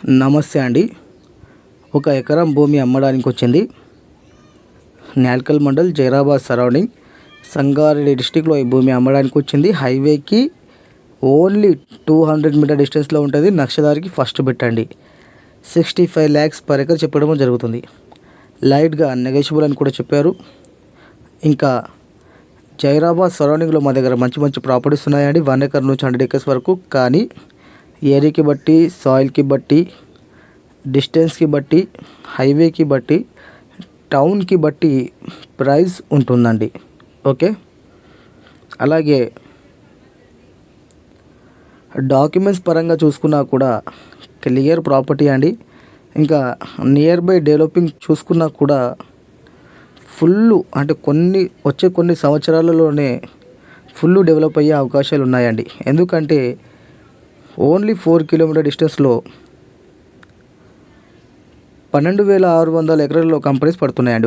నమస్తే అండి. ఒక ఎకరం భూమి అమ్మడానికి వచ్చింది. న్యాల్కల్ మండల్, జైరాబాద్ సరౌండింగ్, సంగారెడ్డి డిస్టిక్లో ఈ భూమి అమ్మడానికి వచ్చింది. హైవేకి ఓన్లీ 200 మీటర్ డిస్టెన్స్లో ఉంటుంది. నక్షదారికి ఫస్ట్ పెట్టండి. 65 lakhs per acre చెప్పడం జరుగుతుంది. లైట్గా నెగోషియబుల్ అని కూడా చెప్పారు. ఇంకా జైరాబాద్ సరౌండింగ్లో మా దగ్గర మంచి మంచి ప్రాపర్టీస్ ఉన్నాయండి. 1 acre నుంచి 100 acres వరకు. కానీ ఏరియాకి బట్టి, సాయిల్కి బట్టి, డిస్టెన్స్కి బట్టి, హైవేకి బట్టి, టౌన్కి బట్టి ప్రైస్ ఉంటుందండి. ఓకే, అలాగే డాక్యుమెంట్స్ పరంగా చూసుకున్నా కూడా క్లియర్ ప్రాపర్టీ అండి. ఇంకా నియర్ బై డెవలపింగ్ చూసుకున్నా కూడా అంటే కొన్ని సంవత్సరాలలోనే ఫుల్ డెవలప్ అయ్యే అవకాశాలు ఉన్నాయండి. ఎందుకంటే ఓన్లీ 4 kilometer డిస్టెన్స్లో 12,600 ఎకరాల్లో కంపెనీస్ పడుతున్నాయండి.